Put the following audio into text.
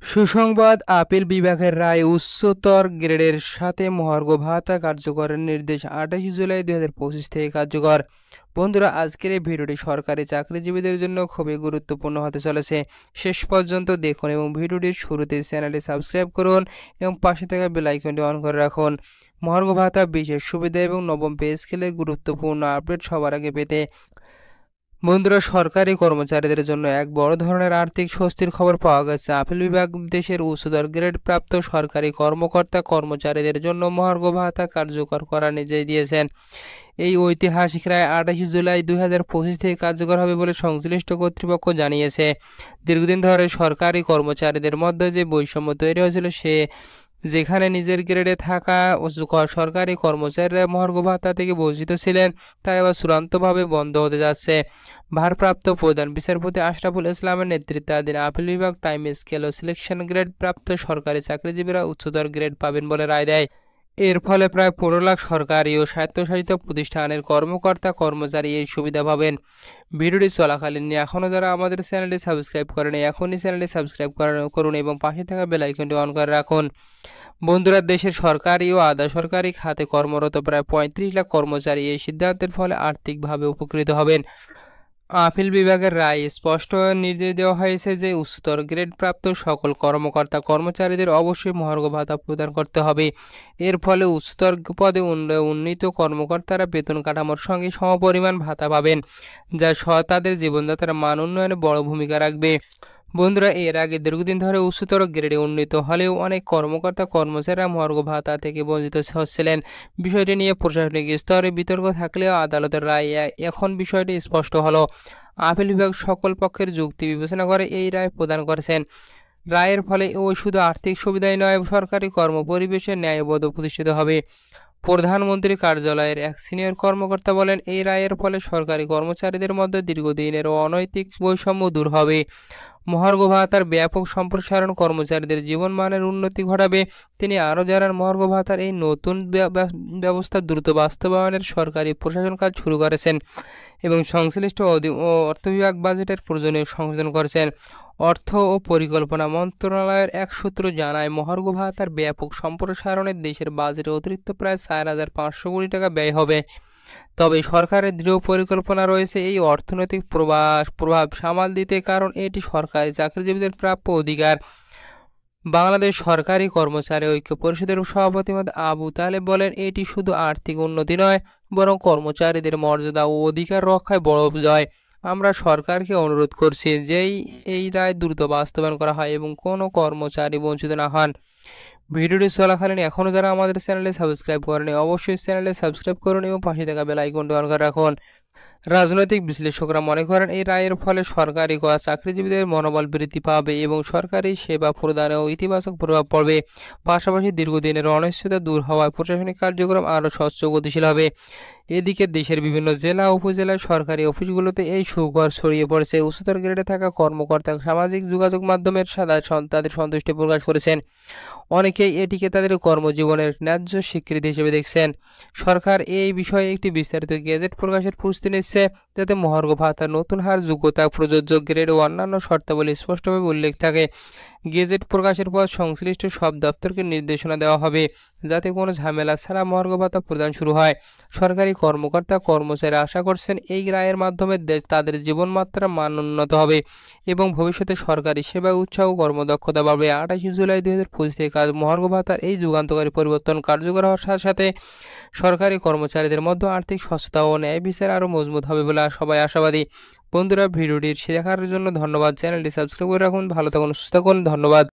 সুসংবাদ, আপিল বিভাগের রায় উচ্চতর গ্রেডের সাথে মহার্ঘ ভাতা কার্যকরের নির্দেশ 28 জুলাই 2025 থেকে কার্যকর। বন্ধুরা, আজকের এই ভিডিওটি সরকারি চাকরিজীবীদের জন্য খুবই গুরুত্বপূর্ণ হতে চলেছে। শেষ পর্যন্ত দেখুন এবং ভিডিওটির শুরুতে চ্যানেলটি সাবস্ক্রাইব করুন এবং পাশে থাকা বেল আইকনটি অন করে রাখুন। মহার্ঘ ভাতা বিশেষ সুবিধা এবং নবম পে স্কেলের গুরুত্বপূর্ণ আপডেট সবার আগে পেতে বন্ধুরা, সরকারি কর্মচারীদের জন্য এক বড় ধরনের আর্থিক স্বস্তির খবর পাওয়া গেছে। আপিল বিভাগ দেশের উচ্চতর গ্রেড প্রাপ্ত সরকারি কর্মকর্তা কর্মচারীদের জন্য মহার্ঘ ভাতা কার্যকর করার নির্দেশ দিয়েছেন। এই ঐতিহাসিক রায় 28 জুলাই 2025 থেকে কার্যকর হবে বলে সংশ্লিষ্ট কর্তৃপক্ষ জানিয়েছে। দীর্ঘদিন ধরে সরকারি কর্মচারীদের মধ্যে যে বৈষম্য তৈরি হয়েছিল, যেখানে নিজের গ্রেডে থাকা সরকারি কর্মচারীরা মহার্ঘ ভাতা থেকে বঞ্চিত ছিলেন, তা এবার চূড়ান্তভাবে বন্ধ হতে যাচ্ছে। ভারপ্রাপ্ত প্রধান বিচারপতি আশরাফুল ইসলামের নেতৃত্বাধীন আপিল বিভাগ টাইম স্কেল ও সিলেকশন গ্রেড প্রাপ্ত সরকারি চাকরিজীবীরা উচ্চতর গ্রেড পাবেন বলে রায় দেয়। এর ফলে প্রায় 15 লাখ সরকারি ও স্বায়ত্তশাসিত প্রতিষ্ঠানের কর্মকর্তা কর্মচারী এই সুবিধা পাবেন। ভিডিওটি চলাকালীন এখনও যারা আমাদের চ্যানেলটি সাবস্ক্রাইব করেনি, এখনই চ্যানেলটি সাবস্ক্রাইব করুন এবং পাশে থাকা বেল আইকনটি অন করে রাখুন। বন্ধুরা, দেশের সরকারি ও আধা সরকারি খাতে কর্মরত প্রায় 35 লাখ কর্মচারী এই সিদ্ধান্তের ফলে আর্থিকভাবে উপকৃত হবেন। আপিল বিভাগের রায়ে স্পষ্ট নির্দেশ দেওয়া হয়েছে যে উচ্চতর গ্রেড প্রাপ্ত সকল কর্মকর্তা কর্মচারীদের অবশ্যই মহার্ঘ ভাতা প্রদান করতে হবে। এর ফলে উচ্চতর পদে উন্নীত কর্মকর্তারা বেতন কাঠামোর সঙ্গে সমপরিমাণ ভাতা পাবেন, যা তাদের জীবনযাত্রার মান উন্নয়নে বড় ভূমিকা রাখবে। বন্ধুরা, এর আগে দীর্ঘদিন ধরে উচ্চতর গ্রেডে উন্নীত হলেও অনেক কর্মকর্তা কর্মচারীরা মহার্ঘ ভাতা থেকে বঞ্চিত হচ্ছিলেন। বিষয়টি নিয়ে প্রশাসনিক স্তরে বিতর্ক থাকলেও আদালতের রায়ে এখন বিষয়টি স্পষ্ট হলো। আপিল বিভাগ সকল পক্ষের যুক্তি বিবেচনা করে এই রায় প্রদান করেছেন। রায়ের ফলে শুধু আর্থিক সুবিধাই নয়, সরকারি কর্মপরিবেশে ন্যায়বোধ প্রতিষ্ঠিত হবে। প্রধানমন্ত্রী কার্যালয়ের এক সিনিয়র কর্মকর্তা বলেন, এই রায়ের ফলে সরকারি কর্মচারীদের মধ্যে দীর্ঘদিনের অনৈতিক বৈষম্য দূর হবে। মহার্ঘ ভাতার ব্যাপক সম্প্রসারণ কর্মচারীদের জীবনমানের উন্নতি ঘটাবে। তিনি আরও জানান, মহার্ঘ ভাতার এই নতুন ব্যবস্থা দ্রুত বাস্তবায়নের সরকারি প্রশাসন কাজ শুরু করেছেন এবং সংশ্লিষ্ট অর্থ বিভাগ বাজেটের প্রয়োজনীয় সংশোধন করেছেন। অর্থ ও পরিকল্পনা মন্ত্রণালয়ের এক সূত্র জানায়, মহার্ঘ ভাতার ব্যাপক সম্প্রসারণে দেশের বাজেটে অতিরিক্ত প্রায় 4,500 কোটি টাকা ব্যয় হবে। তবে সরকারের দৃঢ় পরিকল্পনা রয়েছে এই অর্থনৈতিক প্রভাব সামাল দিতে, কারণ এটি সরকারি চাকরিজীবীদের প্রাপ্য অধিকার। বাংলাদেশ সরকারি কর্মচারী ঐক্য পরিষদের সভাপতি আবু তালেব বলেন, এটি শুধু আর্থিক উন্নতি নয়, বরং কর্মচারীদের মর্যাদা ও অধিকার রক্ষায় বড় জয়। আমরা সরকারকে অনুরোধ করছি যে এই রায় দ্রুত বাস্তবায়ন করা হয় এবং কোনো কর্মচারী বঞ্চিত না হন। ভিডিওটি চলাকালীন এখনও যারা আমাদের চ্যানেলে সাবস্ক্রাইব করেনি, অবশ্যই চ্যানেলে সাবস্ক্রাইব করুন এবং পাশে থাকা বেল আইকনটি অন করে রাখুন। রাজনৈতিক বিশ্লেষকরা মনে করেন, এই রায়ের ফলে সরকারি চাকরিজীবীদের মনোবল বৃদ্ধি পাবে এবং সরকারি সেবা প্রদানেও ইতিবাচক প্রভাব পড়বে। পাশাপাশি দীর্ঘদিনের অনিশ্চয়তা দূর হওয়ায় প্রশাসনিক কার্যক্রম আরও স্বচ্ছ গতিশীল হবে। এদিকে দেশের বিভিন্ন জেলা উপজেলায় সরকারি অফিসগুলোতে এই সুখবর ছড়িয়ে পড়েছে। উচ্চতর গ্রেডে থাকা কর্মকর্তা সামাজিক যোগাযোগ মাধ্যমের তাদের সন্তুষ্টি প্রকাশ করেছেন। অনেকেই এটিকে তাদের কর্মজীবনের ন্যায্য স্বীকৃতি হিসেবে দেখছেন। সরকার এই বিষয়ে একটি বিস্তারিত গেজেট প্রকাশের প্রস্তুতি নিচ্ছে, যাতে মহার্ঘ ভাতার নতুন হার, যোগ্যতা, প্রযোজ্য গ্রেড ও অন্যান্য শর্তাবলী স্পষ্টভাবে উল্লেখ থাকে। গেজেট প্রকাশের পর সংশ্লিষ্ট সব দপ্তরকে নির্দেশনা দেওয়া হবে, যাতে কোনো ঝামেলা ছাড়া মহার্ঘ ভাতা প্রদান শুরু হয়। সরকারি কর্মকর্তা কর্মচারী আশা করছেন, এই রায়ের মাধ্যমে তাদের জীবনমাত্রা মান উন্নত হবে এবং ভবিষ্যতে সরকারি সেবায় উৎসাহ ও কর্মদক্ষতা বাড়বে। 28 জুলাই 2025 থেকে মহার্ঘ ভাতার এই যুগান্তকারী পরিবর্তন কার্যকর হওয়ার সাথে সাথে সরকারি কর্মচারীদের মধ্যে আর্থিক স্বচ্ছতা ও ন্যায় বিচার আরও মজবুত হবে বলে সবাই আশাবাদী। বন্ধুরা, ভিডিওটি দেখার জন্য ধন্যবাদ। চ্যানেলটি সাবস্ক্রাইব করে রাখুন। ভালো থাকুন, সুস্থ থাকুন। ধন্যবাদ।